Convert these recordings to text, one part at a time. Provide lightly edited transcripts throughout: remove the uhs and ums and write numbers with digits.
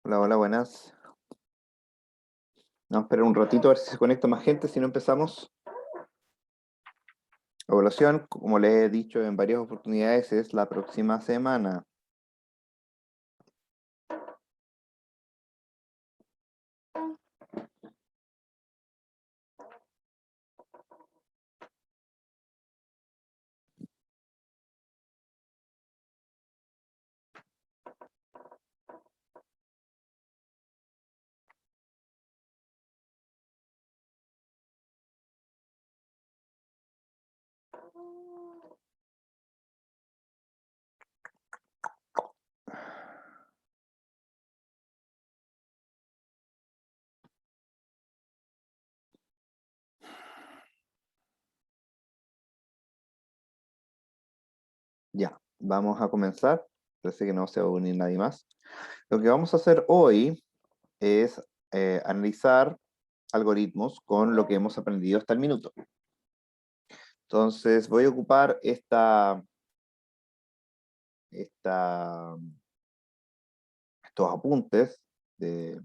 Hola, hola, buenas. Vamos a esperar un ratito a ver si se conecta más gente, si no empezamos. La evaluación, como les he dicho en varias oportunidades, es la próxima semana. Ya, vamos a comenzar. Parece que no se va a unir nadie más. Lo que vamos a hacer hoy es analizar algoritmos con lo que hemos aprendido hasta el minuto. Entonces, voy a ocupar estos apuntes de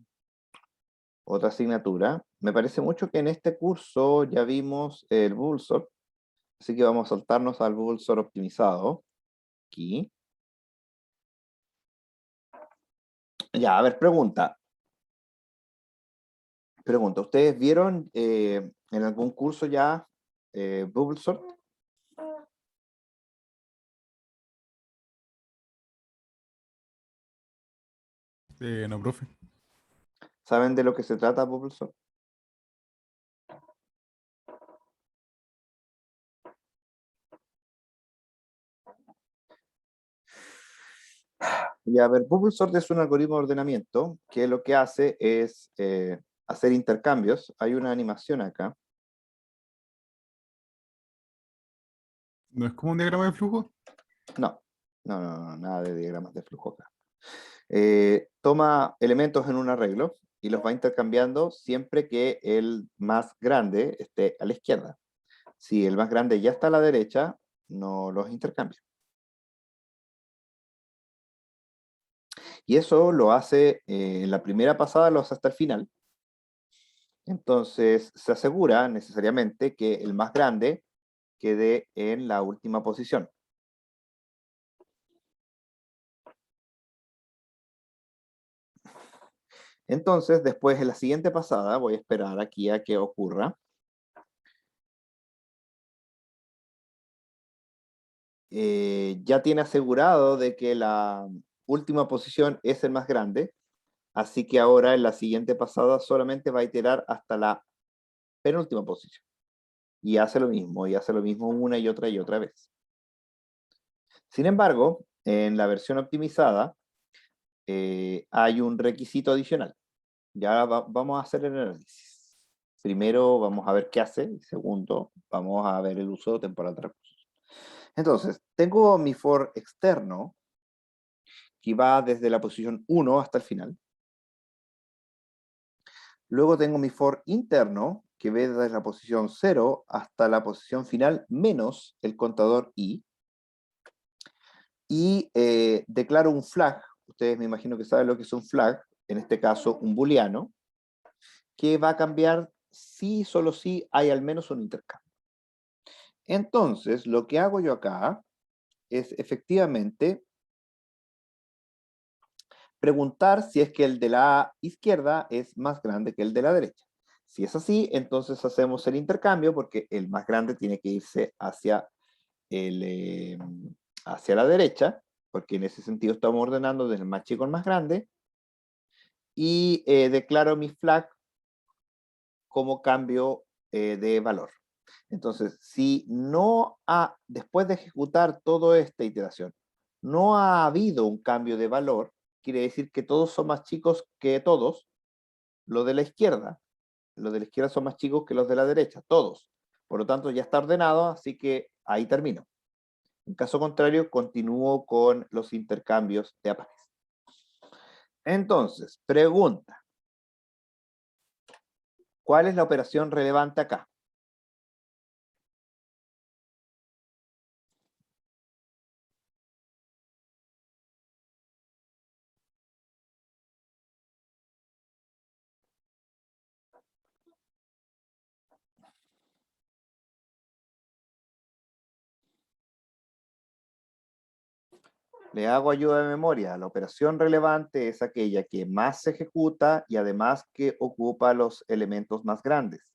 otra asignatura. Me parece mucho que en este curso ya vimos el Bubble Sort, así que vamos a saltarnos al Bubble Sort optimizado. Aquí. Ya, a ver, pregunta. Pregunta, ¿ustedes vieron en algún curso ya Bubble Sort? No, profe. ¿Saben de lo que se trata Bubble Sort? Ya, a ver, Bubble Sort es un algoritmo de ordenamiento que lo que hace es hacer intercambios. Hay una animación acá. ¿No es como un diagrama de flujo? No, no, nada de diagramas de flujo acá. Toma elementos en un arreglo y los va intercambiando siempre que el más grande esté a la izquierda. Si el más grande ya está a la derecha, no los intercambia. Y eso lo hace en la primera pasada, lo hace hasta el final. Entonces se asegura necesariamente que el más grande quede en la última posición. Entonces, después en la siguiente pasada, voy a esperar aquí a que ocurra. Ya tiene asegurado de que la última posición es el más grande, así que ahora en la siguiente pasada solamente va a iterar hasta la penúltima posición. Y hace lo mismo una y otra vez. Sin embargo, en la versión optimizada hay un requisito adicional. Vamos a hacer el análisis. Primero vamos a ver qué hace, y segundo vamos a ver el uso temporal de recursos. Entonces, tengo mi for externo que va desde la posición 1 hasta el final. Luego tengo mi for interno que va desde la posición 0 hasta la posición final menos el contador i. Y declaro un flag. Ustedes me imagino que saben lo que es un flag, en este caso un booleano, que va a cambiar si, solo si hay al menos un intercambio. Entonces, lo que hago yo acá es efectivamente preguntar si es que el de la izquierda es más grande que el de la derecha. Si es así, entonces hacemos el intercambio porque el más grande tiene que irse el, hacia la derecha, porque en ese sentido estamos ordenando desde el más chico al más grande, y declaro mi flag como cambio de valor. Entonces, si no ha, después de ejecutar toda esta iteración, no ha habido un cambio de valor, quiere decir que todos son más chicos que todos, los de la izquierda. Los de la izquierda son más chicos que los de la derecha, todos. Por lo tanto, ya está ordenado, así que ahí termino. En caso contrario, continúo con los intercambios de aparece. Entonces, pregunta, ¿cuál es la operación relevante acá? Le hago ayuda de memoria. La operación relevante es aquella que más se ejecuta y además que ocupa los elementos más grandes.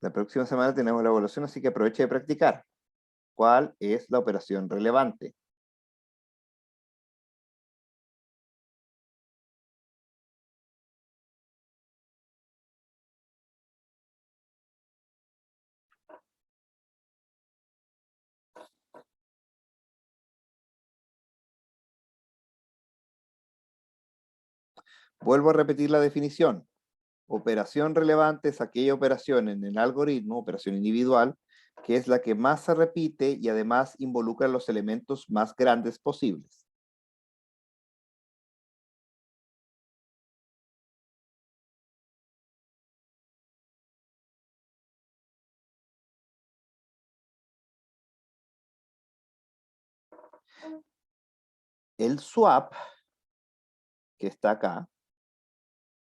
La próxima semana tenemos la evaluación, así que aproveche de practicar. ¿Cuál es la operación relevante? Vuelvo a repetir la definición. Operación relevante es aquella operación en el algoritmo, operación individual, que es la que más se repite y además involucra los elementos más grandes posibles. El swap, que está acá,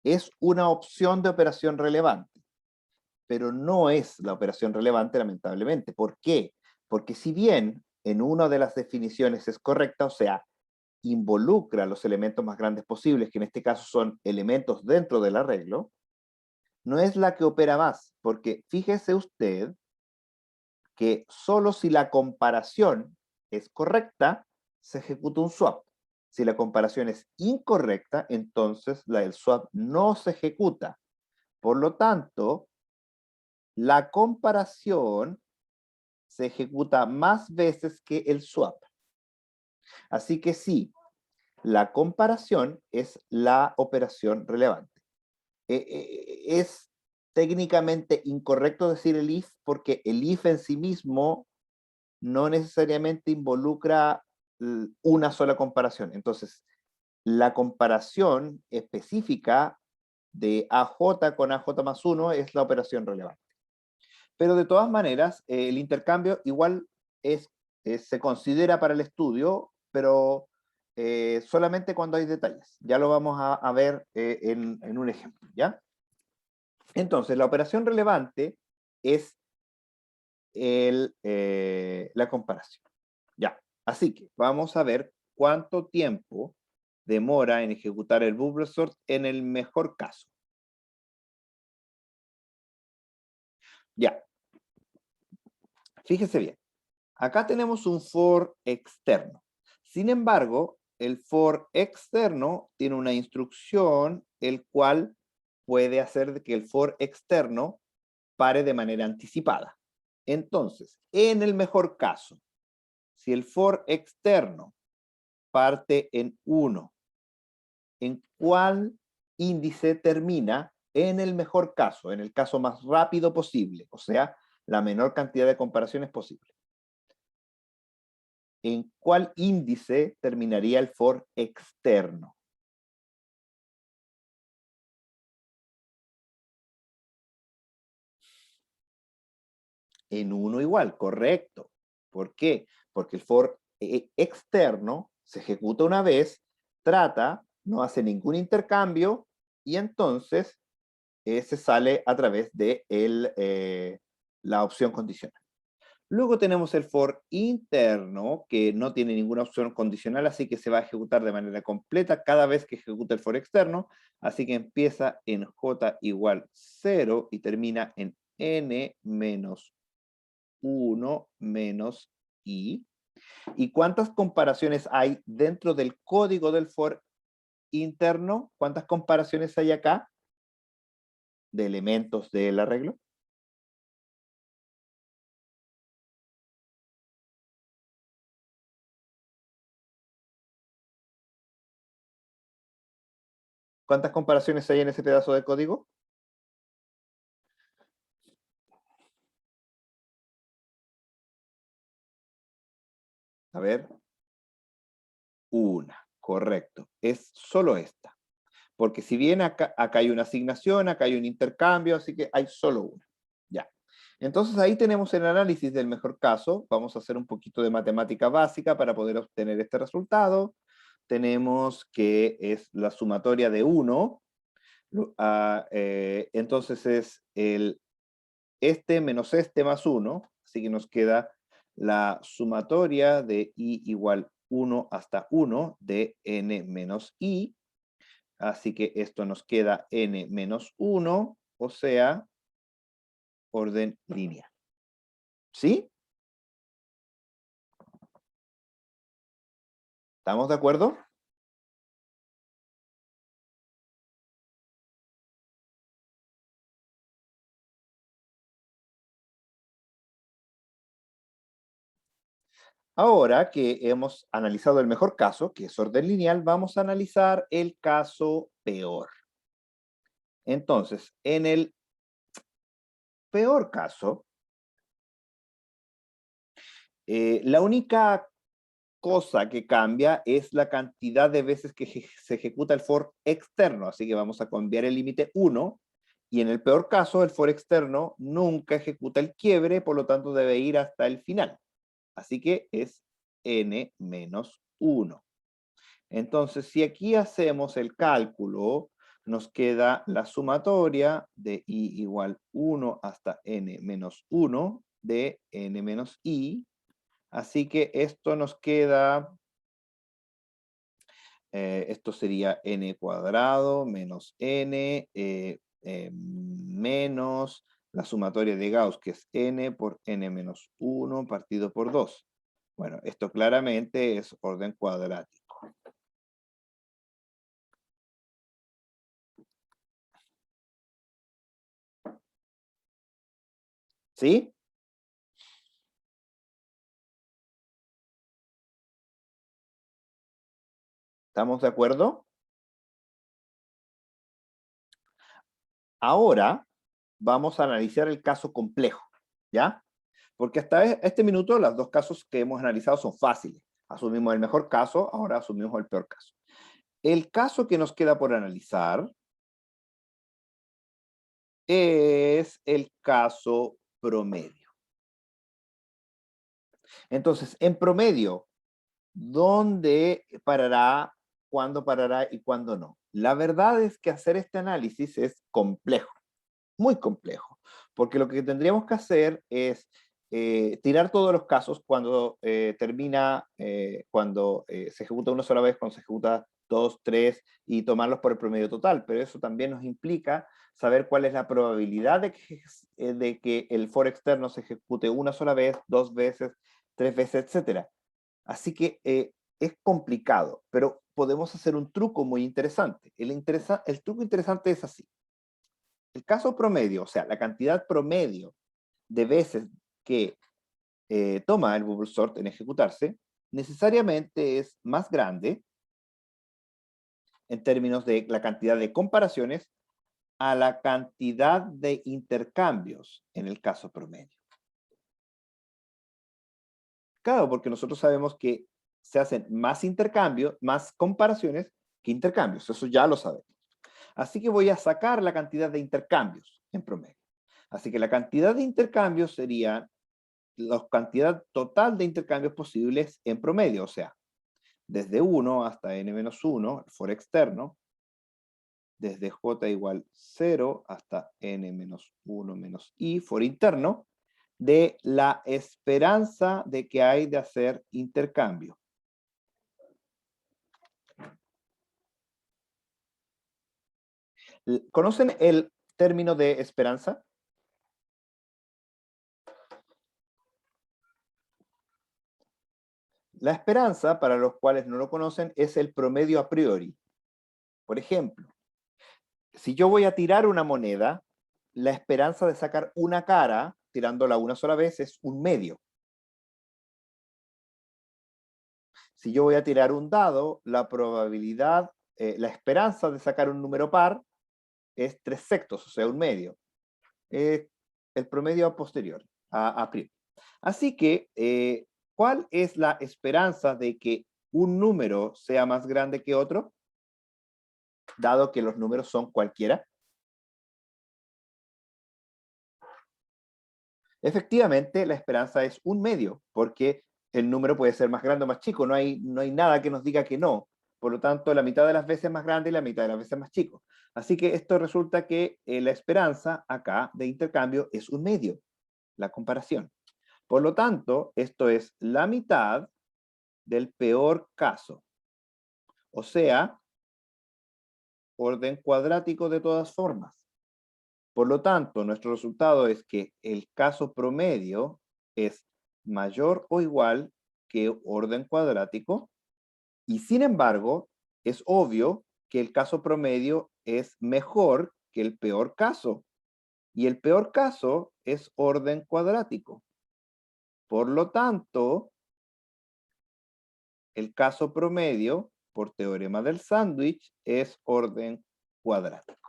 es una opción de operación relevante, pero no es la operación relevante, lamentablemente. ¿Por qué? Porque si bien en una de las definiciones es correcta, o sea, involucra los elementos más grandes posibles, que en este caso son elementos dentro del arreglo, no es la que opera más, porque fíjese usted que solo si la comparación es correcta, se ejecuta un swap. Si la comparación es incorrecta, entonces la del swap no se ejecuta. Por lo tanto, la comparación se ejecuta más veces que el swap. Así que sí, la comparación es la operación relevante. Es técnicamente incorrecto decir el if porque el if en sí mismo no necesariamente involucra una sola comparación. Entonces, la comparación específica de AJ con AJ más 1 es la operación relevante. Pero de todas maneras, el intercambio igual se considera para el estudio, pero solamente cuando hay detalles. Ya lo vamos a ver en un ejemplo, ¿ya? Entonces, la operación relevante es la comparación. Ya, así que vamos a ver cuánto tiempo demora en ejecutar el bubble sort en el mejor caso. Ya, fíjese bien. Acá tenemos un for externo. Sin embargo, el for externo tiene una instrucción el cual puede hacer que el for externo pare de manera anticipada. Entonces, en el mejor caso, si el for externo parte en 1, ¿en cuál índice termina? En el mejor caso, en el caso más rápido posible, o sea, la menor cantidad de comparaciones posible. ¿En cuál índice terminaría el for externo? En 1 igual, correcto. ¿Por qué? Porque el for externo se ejecuta una vez, trata, no hace ningún intercambio y entonces se sale a través de la opción condicional. Luego tenemos el for interno, que no tiene ninguna opción condicional, así que se va a ejecutar de manera completa cada vez que ejecuta el for externo, así que empieza en j igual 0 y termina en n menos 1 menos i. ¿Y cuántas comparaciones hay dentro del código del for interno? ¿Cuántas comparaciones hay acá de elementos del arreglo? ¿Cuántas comparaciones hay en ese pedazo de código? A ver, una, correcto. Es solo esta. Porque si bien acá hay una asignación, acá hay un intercambio, así que hay solo una. Ya. Entonces ahí tenemos el análisis del mejor caso. Vamos a hacer un poquito de matemática básica para poder obtener este resultado. Tenemos que es la sumatoria de 1. Entonces es este menos este más 1. Así que nos queda la sumatoria de i igual 1 hasta 1 de n menos i. Así que esto nos queda n menos 1, o sea, orden lineal. ¿Sí? ¿Estamos de acuerdo? Ahora que hemos analizado el mejor caso, que es orden lineal, vamos a analizar el caso peor. Entonces, en el peor caso, la única cosa que cambia es la cantidad de veces que se ejecuta el for externo. Así que vamos a cambiar el límite 1. Y en el peor caso, el for externo nunca ejecuta el quiebre, por lo tanto debe ir hasta el final. Así que es n menos 1. Entonces, si aquí hacemos el cálculo, nos queda la sumatoria de i igual 1 hasta n menos 1 de n menos i. Así que esto nos queda, esto sería n cuadrado menos n menos la sumatoria de Gauss, que es n por n menos 1 partido por 2. Bueno, esto claramente es orden cuadrático. ¿Sí? ¿Estamos de acuerdo? Ahora vamos a analizar el caso complejo, ¿ya? Porque hasta este minuto los dos casos que hemos analizado son fáciles. Asumimos el mejor caso, ahora asumimos el peor caso. El caso que nos queda por analizar es el caso promedio. Entonces, en promedio, ¿dónde parará, cuándo parará y cuándo no? La verdad es que hacer este análisis es complejo, muy complejo, porque lo que tendríamos que hacer es tirar todos los casos cuando cuando se ejecuta una sola vez, cuando se ejecuta dos, tres, y tomarlos por el promedio total, pero eso también nos implica saber cuál es la probabilidad de que el for externo se ejecute una sola vez, dos veces, tres veces, etcétera. Así que es complicado, pero podemos hacer un truco muy interesante. El truco interesante es así. El caso promedio, o sea, la cantidad promedio de veces que toma el bubble sort en ejecutarse, necesariamente es más grande en términos de la cantidad de comparaciones a la cantidad de intercambios en el caso promedio. Claro, porque nosotros sabemos que se hacen más intercambios, más comparaciones que intercambios. Eso ya lo sabemos. Así que voy a sacar la cantidad de intercambios en promedio. Así que la cantidad de intercambios sería la cantidad total de intercambios posibles en promedio, o sea, desde 1 hasta n-1, el for externo, desde j igual 0 hasta n-1 menos i, for interno, de la esperanza de que hay de hacer intercambio. ¿Conocen el término de esperanza? La esperanza, para los cuales no lo conocen, es el promedio a priori. Por ejemplo, si yo voy a tirar una moneda, la esperanza de sacar una cara, tirándola una sola vez, es un medio. Si yo voy a tirar un dado, la probabilidad, la esperanza de sacar un número par es 3/6, o sea, un medio. El promedio a posteriori, a priori. Así que, ¿cuál es la esperanza de que un número sea más grande que otro? dado que los números son cualquiera? Efectivamente, la esperanza es un medio, porque el número puede ser más grande o más chico, no hay nada que nos diga que no. Por lo tanto, la mitad de las veces más grande y la mitad de las veces más chico. Así que esto resulta que la esperanza acá de intercambio es un medio, la comparación. Por lo tanto, esto es la mitad del peor caso. O sea, orden cuadrático de todas formas. Por lo tanto, nuestro resultado es que el caso promedio es mayor o igual que orden cuadrático, y sin embargo, es obvio que el caso promedio es mejor que el peor caso, y el peor caso es orden cuadrático. Por lo tanto, el caso promedio, por teorema del sándwich, es orden cuadrático.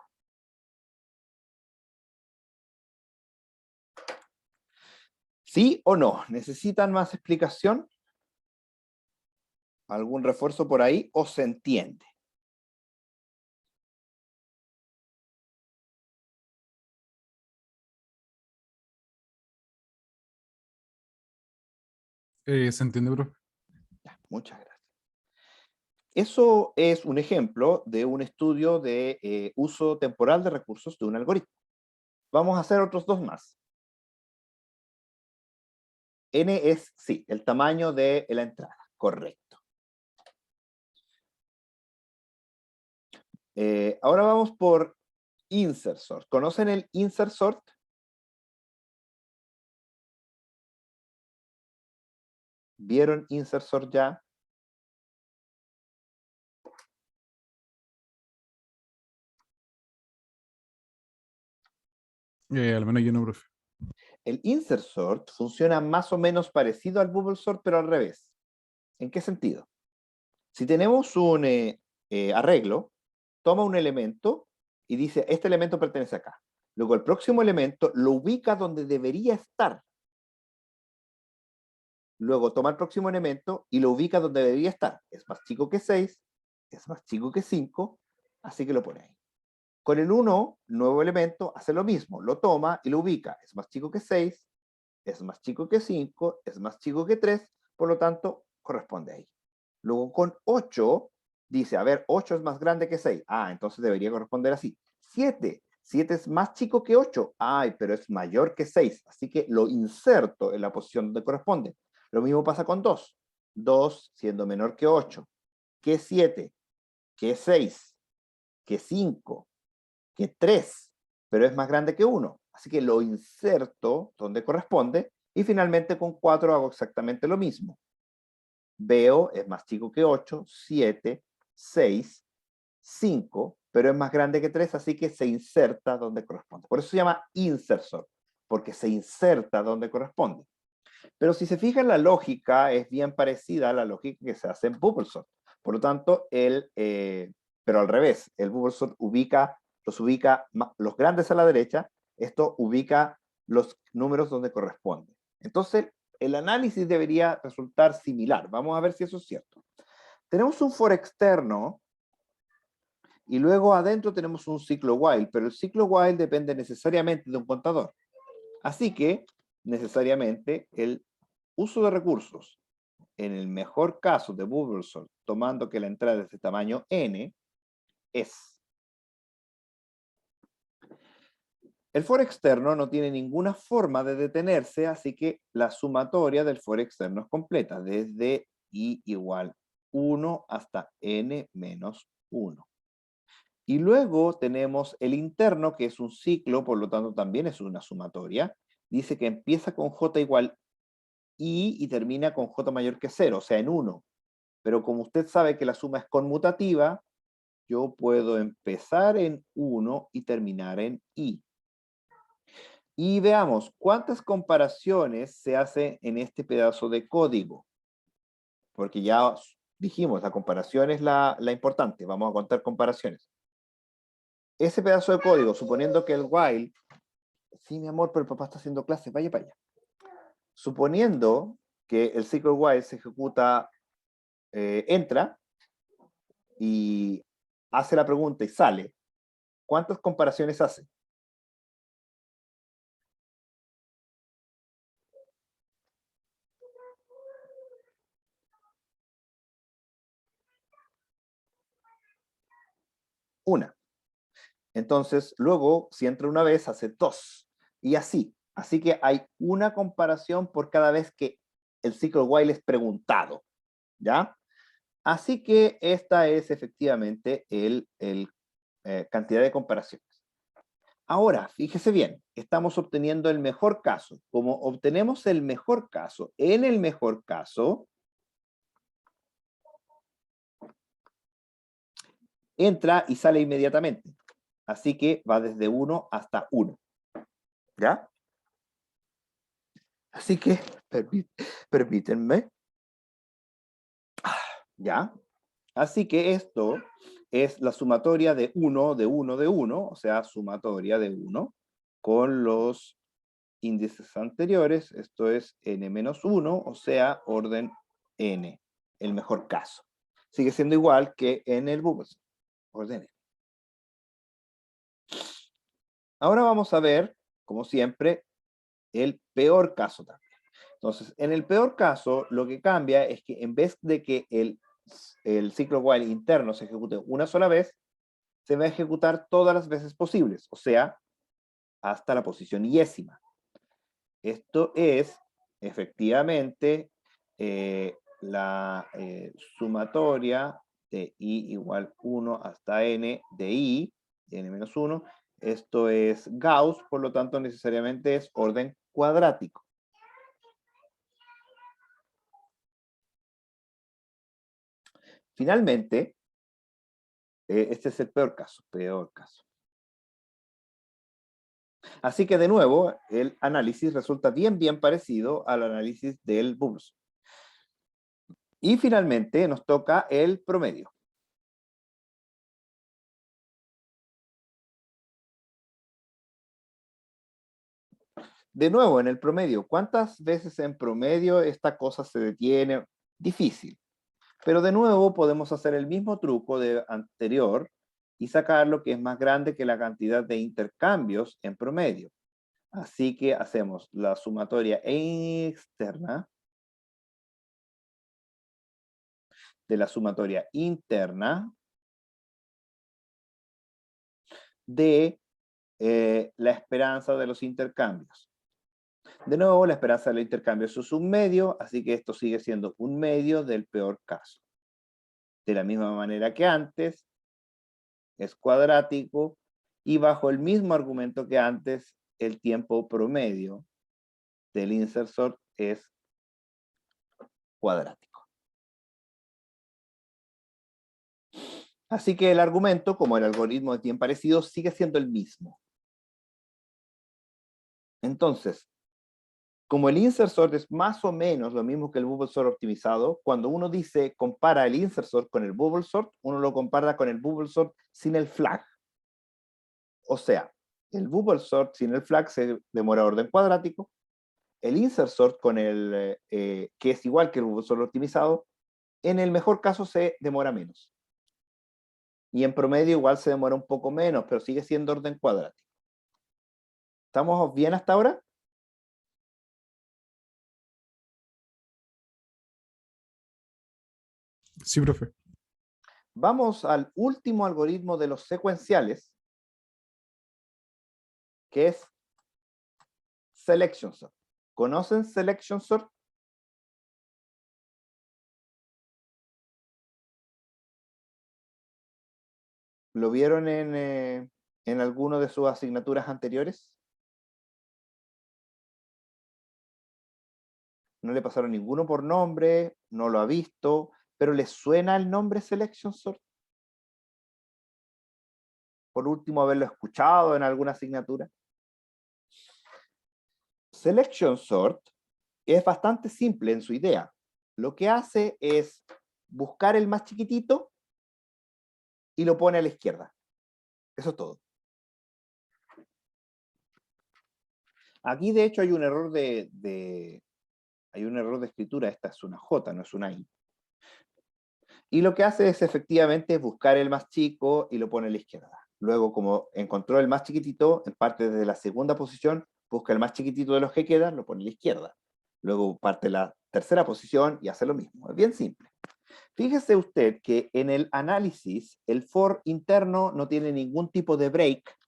¿Sí o no? ¿Necesitan más explicación? ¿Algún refuerzo por ahí o se entiende? ¿Se entiende, profe? Ya, muchas gracias. Eso es un ejemplo de un estudio de uso temporal de recursos de un algoritmo. Vamos a hacer otros dos más. N es, sí, el tamaño de la entrada, correcto. Ahora vamos por insert sort. ¿Conocen el insert sort? ¿Vieron insert sort ya? Al menos yo no, profe. El insert sort funciona más o menos parecido al bubble sort, pero al revés. ¿En qué sentido? Si tenemos un arreglo, toma un elemento y dice, este elemento pertenece acá. Luego el próximo elemento lo ubica donde debería estar. Luego toma el próximo elemento y lo ubica donde debería estar. Es más chico que 6, es más chico que 5, así que lo pone ahí. Con el 1, nuevo elemento, hace lo mismo. Lo toma y lo ubica. Es más chico que 6, es más chico que 5, es más chico que 3, por lo tanto, corresponde ahí. Luego con 8, dice, a ver, 8 es más grande que 6. Ah, entonces debería corresponder así. 7, 7 es más chico que 8. Ay, pero es mayor que 6, así que lo inserto en la posición donde corresponde. Lo mismo pasa con 2. 2 siendo menor que 8, que 7, que 6, que 5, que 3, pero es más grande que 1. Así que lo inserto donde corresponde. Y finalmente con 4 hago exactamente lo mismo. Veo, es más chico que 8, 7, 6, 5, pero es más grande que 3, así que se inserta donde corresponde. Por eso se llama insert sort, porque se inserta donde corresponde. Pero si se fijan, la lógica es bien parecida a la lógica que se hace en bubble sort. Por lo tanto, pero al revés, el bubble sort los ubica los grandes a la derecha, esto ubica los números donde corresponde. Entonces, el análisis debería resultar similar. Vamos a ver si eso es cierto. Tenemos un for externo y luego adentro tenemos un ciclo while, pero el ciclo while depende necesariamente de un contador. Así que, necesariamente, el uso de recursos, en el mejor caso de bubble sort, tomando que la entrada es de tamaño n, es. El for externo no tiene ninguna forma de detenerse, así que la sumatoria del for externo es completa, desde i igual 1 hasta n menos 1. Y luego tenemos el interno, que es un ciclo, por lo tanto también es una sumatoria. Dice que empieza con j igual i y termina con j mayor que 0, o sea, en 1. Pero como usted sabe que la suma es conmutativa, yo puedo empezar en 1 y terminar en i. Y veamos, ¿cuántas comparaciones se hacen en este pedazo de código? Porque ya dijimos, la comparación es la importante. Vamos a contar comparaciones. Ese pedazo de código, suponiendo que el while... Sí, mi amor, pero el papá está haciendo clases, vaya para allá. Suponiendo que el ciclo while se ejecuta, entra, y hace la pregunta y sale, ¿cuántas comparaciones hace? Una. Entonces, luego, si entra una vez, hace dos. Y así. Así que hay una comparación por cada vez que el ciclo while es preguntado. ¿Ya? Así que esta es efectivamente cantidad de comparaciones. Ahora, fíjese bien, estamos obteniendo el mejor caso. Como obtenemos el mejor caso, en el mejor caso, entra y sale inmediatamente. Así que va desde 1 hasta 1. ¿Ya? Así que, permítanme. ¿Ya? Así que esto es la sumatoria de 1, de 1, de 1, o sea, sumatoria de 1, con los índices anteriores, esto es n-1, o sea, orden n, el mejor caso. Sigue siendo igual que en el Bubbles, orden n. Ahora vamos a ver, como siempre, el peor caso también. Entonces, en el peor caso, lo que cambia es que en vez de que el ciclo while interno se ejecute una sola vez, se va a ejecutar todas las veces posibles, o sea, hasta la posición yésima. Esto es, efectivamente, la sumatoria de i igual 1 hasta n de i, de n-1. Esto es Gauss, por lo tanto, necesariamente es orden cuadrático. Finalmente, este es el peor caso, peor caso. Así que de nuevo, el análisis resulta bien parecido al análisis del Bubbles. Y finalmente nos toca el promedio. De nuevo, en el promedio, ¿cuántas veces en promedio esta cosa se detiene? Difícil. Pero de nuevo podemos hacer el mismo truco de anterior y sacar lo que es más grande que la cantidad de intercambios en promedio. Así que hacemos la sumatoria externa de la sumatoria interna de la esperanza de los intercambios. De nuevo, la esperanza de los intercambios es un medio, así que esto sigue siendo un medio del peor caso. De la misma manera que antes, es cuadrático, y bajo el mismo argumento que antes, el tiempo promedio del insert sort es cuadrático. Así que el argumento, como el algoritmo es bien parecido, sigue siendo el mismo. Entonces, como el insert sort es más o menos lo mismo que el bubble sort optimizado, cuando uno dice compara el insert sort con el bubble sort, uno lo compara con el bubble sort sin el flag. O sea, el bubble sort sin el flag se demora orden cuadrático, el insert sort con el que es igual que el bubble sort optimizado, en el mejor caso se demora menos. Y en promedio igual se demora un poco menos, pero sigue siendo orden cuadrático. ¿Estamos bien hasta ahora? Sí, profe. Vamos al último algoritmo de los secuenciales, que es Selection Sort. ¿Conocen Selection Sort? ¿Lo vieron en alguno de sus asignaturas anteriores? ¿No le pasaron ninguno por nombre? ¿No lo ha visto? ¿Pero le suena el nombre Selection Sort? Por último, haberlo escuchado en alguna asignatura. Selection Sort es bastante simple en su idea. Lo que hace es buscar el más chiquitito y lo pone a la izquierda. Eso es todo. Aquí, de hecho, hay un error hay un error de escritura. Esta es una J, no es una I. Y lo que hace es efectivamente buscar el más chico y lo pone a la izquierda. Luego, como encontró el más chiquitito, en parte desde la segunda posición, busca el más chiquitito de los que quedan, lo pone a la izquierda. Luego parte la tercera posición y hace lo mismo. Es bien simple. Fíjese usted que en el análisis, el for interno no tiene ningún tipo de break,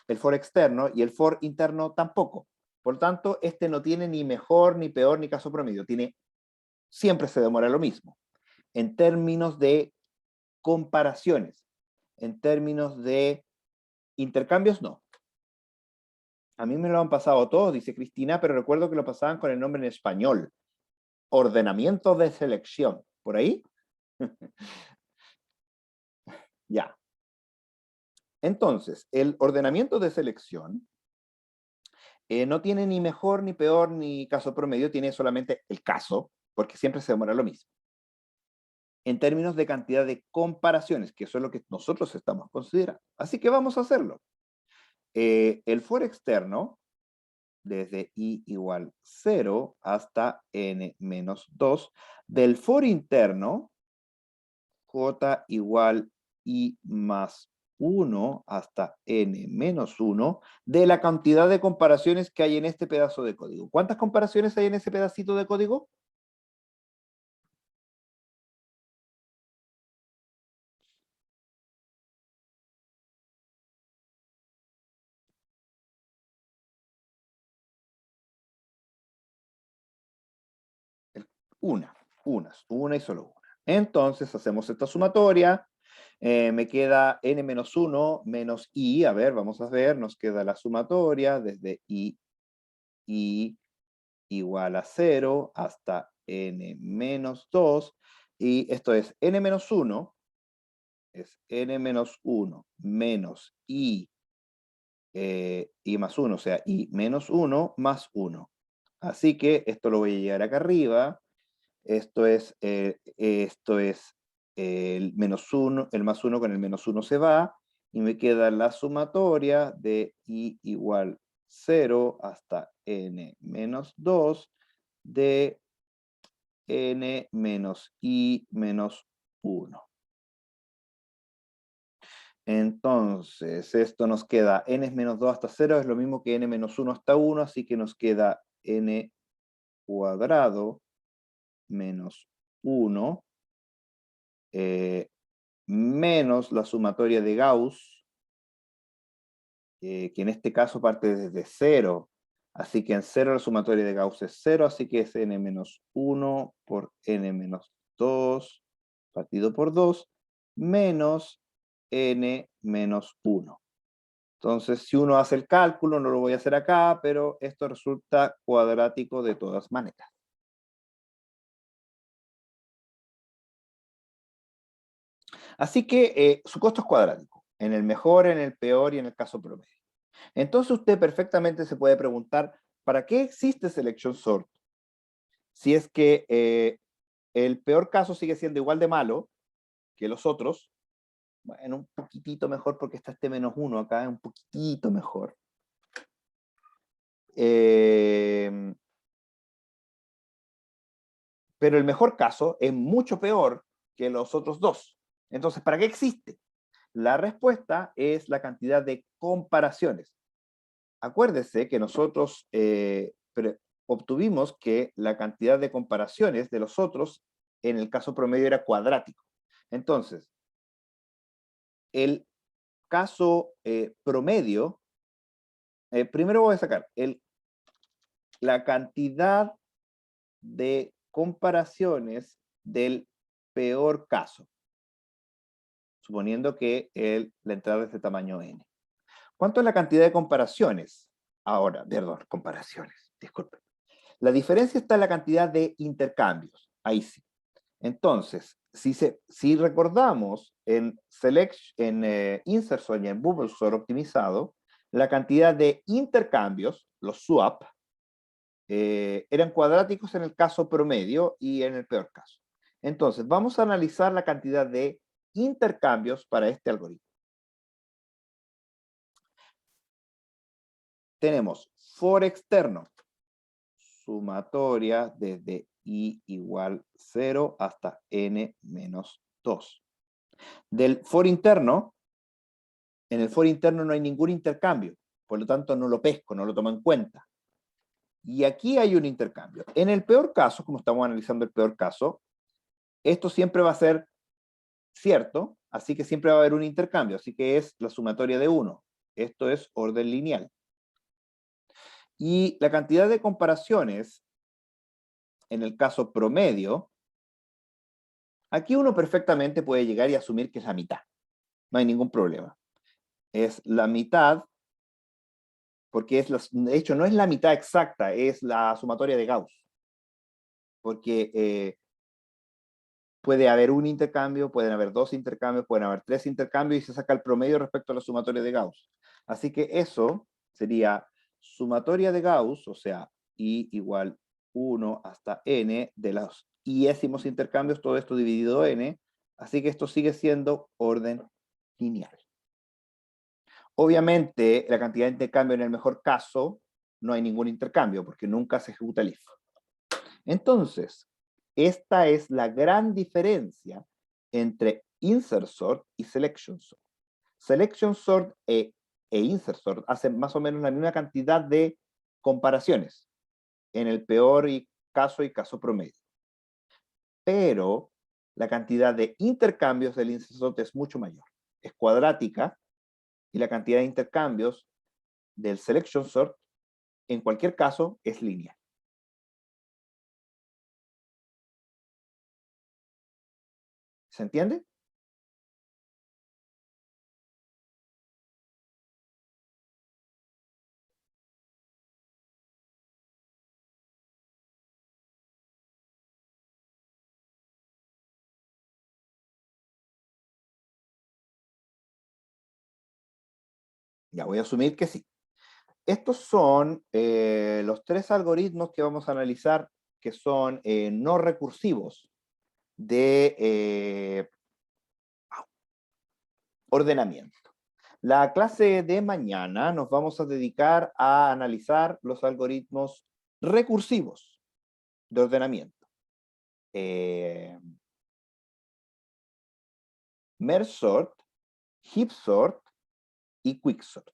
el for externo, y el for interno tampoco. Por tanto, este no tiene ni mejor, ni peor, ni caso promedio. Siempre se demora lo mismo. En términos de comparaciones, en términos de intercambios, no. A mí me lo han pasado todo, dice Cristina, pero recuerdo que lo pasaban con el nombre en español. Ordenamiento de selección. ¿Por ahí? Ya. Entonces, el ordenamiento de selección no tiene ni mejor, ni peor, ni caso promedio, tiene solamente el caso, porque siempre se demora lo mismo. En términos de cantidad de comparaciones, que eso es lo que nosotros estamos considerando. Así que vamos a hacerlo. El for externo, desde i igual 0 hasta n menos 2, del for interno, j igual i más 1 hasta n menos 1, de la cantidad de comparaciones que hay en este pedazo de código. ¿Cuántas comparaciones hay en ese pedacito de código? Una y solo una. Entonces hacemos esta sumatoria, me queda n menos 1 menos i, a ver, vamos a ver, nos queda la sumatoria desde i igual a 0 hasta n menos 2, y esto es n menos 1, es n menos 1 menos i más 1, o sea, i menos 1 más 1. Así que esto lo voy a llevar acá arriba. Esto es el menos 1, el más 1 con el menos 1 se va, y me queda la sumatoria de i igual 0 hasta n menos 2 de n menos i menos 1. Entonces, esto nos queda n es menos 2 hasta 0, es lo mismo que n menos 1 hasta 1, así que nos queda n cuadrado menos 1 menos la sumatoria de Gauss, que en este caso parte desde 0, así que en 0 la sumatoria de Gauss es 0, así que es n menos 1 por n menos 2 partido por 2, menos n menos 1. Entonces, si uno hace el cálculo, no lo voy a hacer acá, pero esto resulta cuadrático de todas maneras. Así que su costo es cuadrático, en el mejor, en el peor y en el caso promedio. Entonces usted perfectamente se puede preguntar, ¿para qué existe Selection Sort? Si es que el peor caso sigue siendo igual de malo que los otros, bueno, un poquitito mejor porque está este menos 1 acá, un poquitito mejor. Pero el mejor caso es mucho peor que los otros dos. Entonces, ¿para qué existe? La respuesta es la cantidad de comparaciones. Acuérdese que nosotros obtuvimos que la cantidad de comparaciones de los otros en el caso promedio era cuadrático. Entonces, el caso promedio, primero voy a sacar la cantidad de comparaciones del peor caso, suponiendo que la entrada es de tamaño n. ¿Cuánto es la cantidad de comparaciones? Ahora, perdón, comparaciones, disculpen. La diferencia está en la cantidad de intercambios, ahí sí. Entonces, si recordamos en Inserson y en Bubblesort optimizado, la cantidad de intercambios, los swap, eran cuadráticos en el caso promedio y en el peor caso. Entonces, vamos a analizar la cantidad de intercambios para este algoritmo. Tenemos for externo, sumatoria desde i igual 0 hasta n menos 2. Del foro interno, en el foro interno no hay ningún intercambio, por lo tanto no lo pesco, no lo tomo en cuenta. Y aquí hay un intercambio. En el peor caso, como estamos analizando el peor caso, esto siempre va a ser cierto, así que siempre va a haber un intercambio, así que es la sumatoria de 1. Esto es orden lineal. Y la cantidad de comparaciones, en el caso promedio, aquí uno perfectamente puede llegar y asumir que es la mitad. No hay ningún problema. Es la mitad, porque de hecho no es la mitad exacta, es la sumatoria de Gauss. Porque puede haber un intercambio, pueden haber dos intercambios, pueden haber tres intercambios y se saca el promedio respecto a la sumatoria de Gauss. Así que eso sería sumatoria de Gauss, o sea, i igual 1 hasta n de los iésimos intercambios, todo esto dividido n, así que esto sigue siendo orden lineal. Obviamente, la cantidad de intercambio en el mejor caso, no hay ningún intercambio, porque nunca se ejecuta el if. Entonces, esta es la gran diferencia entre insert sort y selection sort. Selection sort e insert sort hacen más o menos la misma cantidad de comparaciones en el peor caso y caso promedio. Pero la cantidad de intercambios del insert sort es mucho mayor. Es cuadrática y la cantidad de intercambios del selection sort en cualquier caso es lineal. ¿Se entiende? Ya voy a asumir que sí. Estos son los tres algoritmos que vamos a analizar que son no recursivos de ordenamiento. La clase de mañana nos vamos a dedicar a analizar los algoritmos recursivos de ordenamiento. Merge sort, heap sort y quicksort.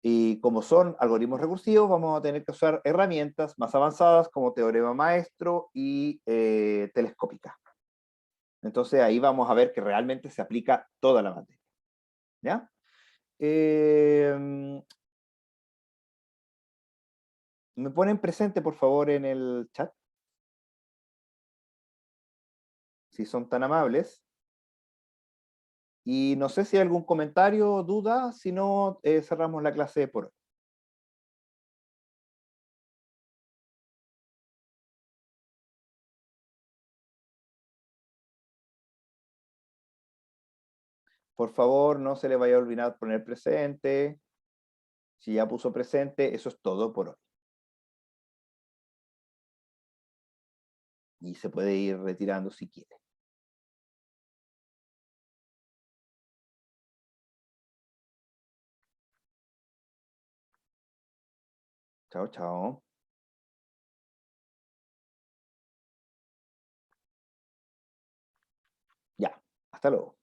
Y como son algoritmos recursivos, vamos a tener que usar herramientas más avanzadas como teorema maestro y telescópica. Entonces ahí vamos a ver que realmente se aplica toda la materia. ¿Ya? ¿Me ponen presente, por favor, en el chat? Si son tan amables. Y no sé si hay algún comentario o duda, si no, cerramos la clase por hoy. Por favor, no se le vaya a olvidar poner presente. Si ya puso presente, eso es todo por hoy. Y se puede ir retirando si quiere. Chao, chao. Ya, hasta luego.